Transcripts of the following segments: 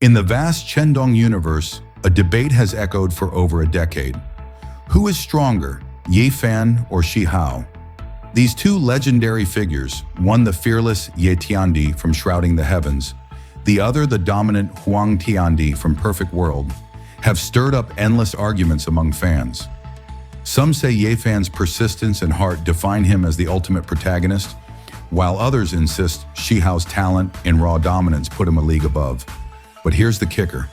In the vast Chen Dong universe, a debate has echoed for over a decade. Who is stronger, Ye Fan or Shi Hao? These two legendary figures, one the fearless Ye Tiandi from Shrouding the Heavens, the other the dominant Huang Tiandi from Perfect World, have stirred up endless arguments among fans. Some say Ye Fan's persistence and heart define him as the ultimate protagonist, while others insist Shi Hao's talent and raw dominance put him a league above. But here's the kicker.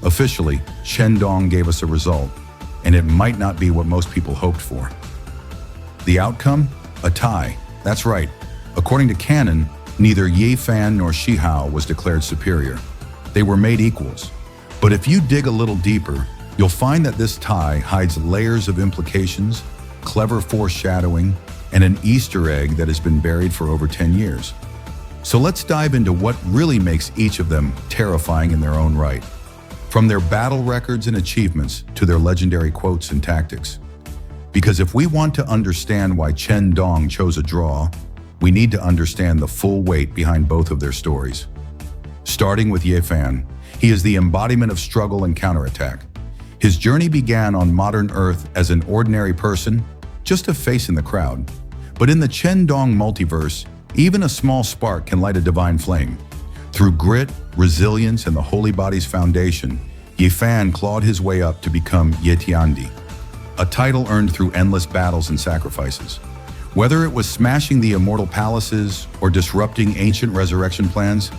Officially, Chen Dong gave us a result, and it might not be what most people hoped for. The outcome? A tie. That's right. According to canon, neither Ye Fan nor Shi Hao was declared superior. They were made equals. But if you dig a little deeper, you'll find that this tie hides layers of implications, clever foreshadowing, and an Easter egg that has been buried for over 10 years. So let's dive into what really makes each of them terrifying in their own right. From their battle records and achievements to their legendary quotes and tactics. Because if we want to understand why Chen Dong chose a draw, we need to understand the full weight behind both of their stories. Starting with Ye Fan, he is the embodiment of struggle and counterattack. His journey began on modern Earth as an ordinary person, just a face in the crowd. But in the Chen Dong multiverse, even a small spark can light a divine flame. Through grit, resilience, and the holy body's foundation, Ye Fan clawed his way up to become Ye Tiandi, a title earned through endless battles and sacrifices. Whether it was smashing the immortal palaces or disrupting ancient resurrection plans,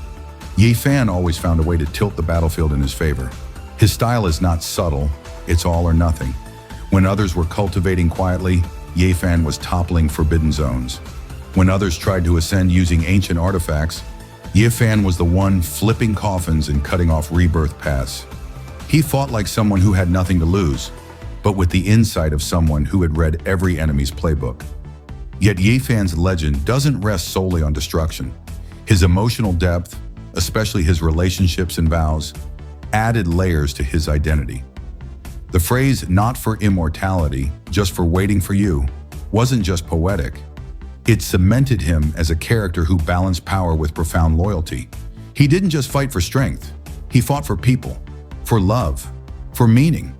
Ye Fan always found a way to tilt the battlefield in his favor. His style is not subtle, it's all or nothing. When others were cultivating quietly, Ye Fan was toppling forbidden zones. When others tried to ascend using ancient artifacts, Ye Fan was the one flipping coffins and cutting off rebirth paths. He fought like someone who had nothing to lose, but with the insight of someone who had read every enemy's playbook. Yet Ye Fan's legend doesn't rest solely on destruction. His emotional depth, especially his relationships and vows, added layers to his identity. The phrase, "not for immortality, just for waiting for you," wasn't just poetic. It cemented him as a character who balanced power with profound loyalty. He didn't just fight for strength. He fought for people, for love, for meaning.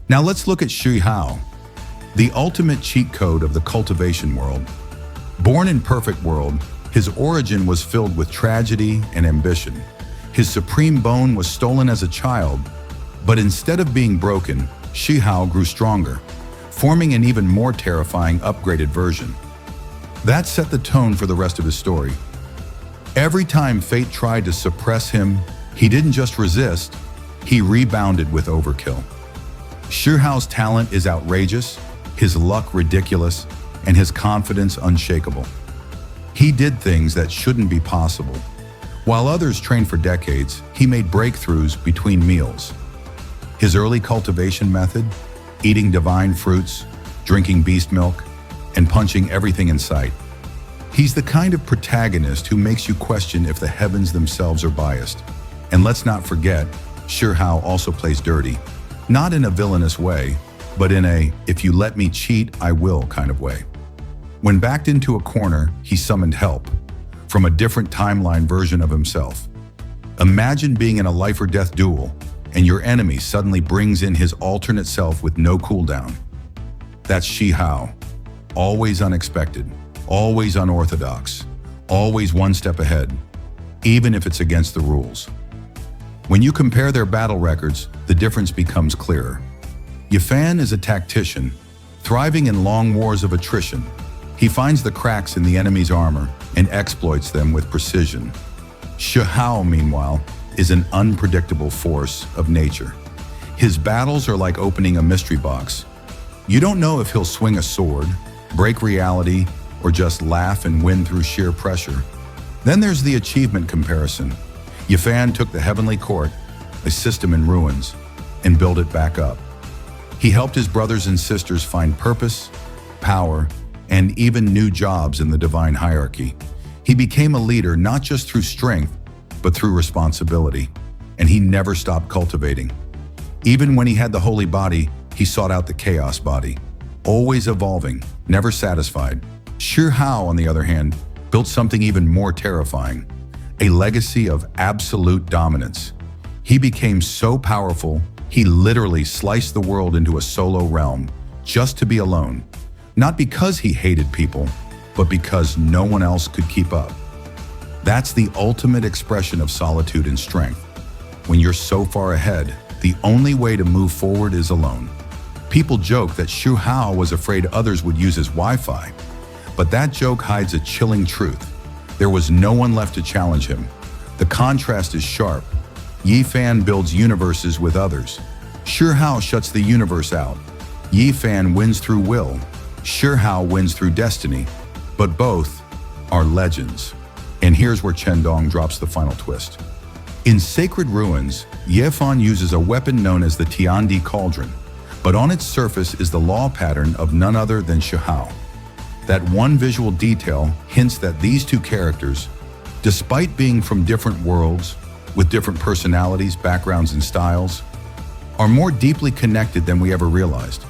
Now let's look at Shi Hao, the ultimate cheat code of the cultivation world. Born in Perfect World, his origin was filled with tragedy and ambition. His supreme bone was stolen as a child, but instead of being broken, Shi Hao grew stronger, forming an even more terrifying upgraded version. That set the tone for the rest of his story. Every time fate tried to suppress him, he didn't just resist, he rebounded with overkill. Shi Hao's talent is outrageous, his luck ridiculous, and his confidence unshakable. He did things that shouldn't be possible. While others trained for decades, he made breakthroughs between meals. His early cultivation method, eating divine fruits, drinking beast milk, and punching everything in sight. He's the kind of protagonist who makes you question if the heavens themselves are biased. And let's not forget, Shi Hao also plays dirty. Not in a villainous way, but in a "if you let me cheat, I will" kind of way. When backed into a corner, he summoned help from a different timeline version of himself. Imagine being in a life or death duel, and your enemy suddenly brings in his alternate self with no cooldown. That's Shi Hao. Always unexpected, always unorthodox, always one step ahead, even if it's against the rules. When you compare their battle records, the difference becomes clearer. Ye Fan is a tactician, thriving in long wars of attrition. He finds the cracks in the enemy's armor and exploits them with precision. Shi Hao, meanwhile, is an unpredictable force of nature. His battles are like opening a mystery box. You don't know if he'll swing a sword, break reality, or just laugh and win through sheer pressure. Then there's the achievement comparison. Ye Fan took the Heavenly Court, a system in ruins, and built it back up. He helped his brothers and sisters find purpose, power, and even new jobs in the divine hierarchy. He became a leader not just through strength, but through responsibility, and he never stopped cultivating. Even when he had the holy body, he sought out the chaos body, always evolving, never satisfied. Shi Hao, on the other hand, built something even more terrifying, a legacy of absolute dominance. He became so powerful, he literally sliced the world into a solo realm just to be alone. Not because he hated people, but because no one else could keep up. That's the ultimate expression of solitude and strength. When you're so far ahead, the only way to move forward is alone. People joke that Shi Hao was afraid others would use his Wi-Fi, but that joke hides a chilling truth. There was no one left to challenge him. The contrast is sharp. Yi Fan builds universes with others. Shi Hao shuts the universe out. Yi Fan wins through will. Shi Hao wins through destiny. But both are legends. And here's where Chen Dong drops the final twist. In Sacred Ruins, Yi Fan uses a weapon known as the Tiandi Cauldron, but on its surface is the law pattern of none other than Shi Hao. That one visual detail hints that these two characters, despite being from different worlds, with different personalities, backgrounds, and styles, are more deeply connected than we ever realized.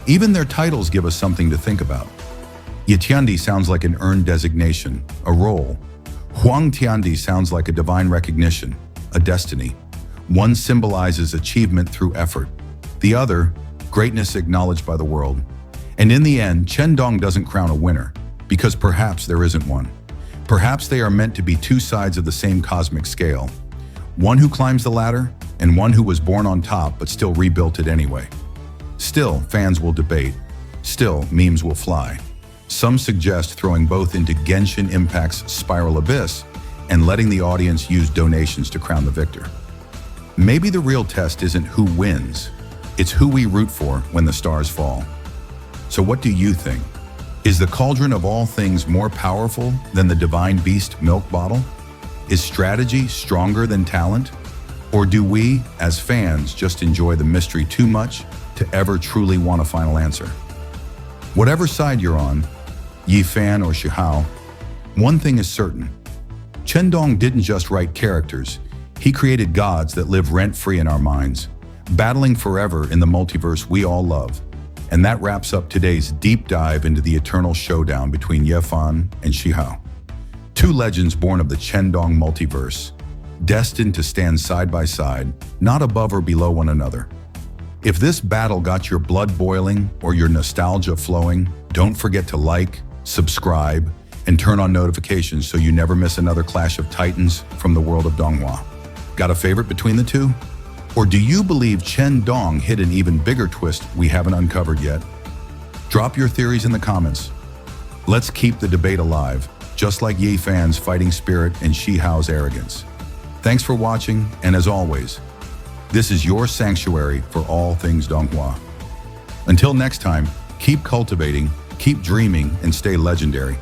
Even their titles give us something to think about. Yi Tiandi sounds like an earned designation, a role. Huang Tiandi sounds like a divine recognition, a destiny. One symbolizes achievement through effort. The other, greatness acknowledged by the world. And in the end, Chen Dong doesn't crown a winner, because perhaps there isn't one. Perhaps they are meant to be two sides of the same cosmic scale. One who climbs the ladder, and one who was born on top but still rebuilt it anyway. Still, fans will debate. Still, memes will fly. Some suggest throwing both into Genshin Impact's Spiral Abyss and letting the audience use donations to crown the victor. Maybe the real test isn't who wins, it's who we root for when the stars fall. So what do you think? Is the Cauldron of all things more powerful than the divine beast milk bottle? Is strategy stronger than talent? Or do we, as fans, just enjoy the mystery too much to ever truly want a final answer? Whatever side you're on, Yi Fan or Shi Hao, one thing is certain. Chen Dong didn't just write characters, he created gods that live rent-free in our minds, battling forever in the multiverse we all love. And that wraps up today's deep dive into the eternal showdown between Yi Fan and Shi Hao. Two legends born of the Chen Dong multiverse, destined to stand side by side, not above or below one another. If this battle got your blood boiling or your nostalgia flowing, don't forget to like, subscribe, and turn on notifications so you never miss another clash of titans from the world of Donghua. Got a favorite between the two? Or do you believe Chen Dong hid an even bigger twist we haven't uncovered yet? Drop your theories in the comments. Let's keep the debate alive, just like Yi Fan's fighting spirit and Shi Hao's arrogance. Thanks for watching, and as always, this is your sanctuary for all things Donghua. Until next time, keep cultivating, keep dreaming, and stay legendary.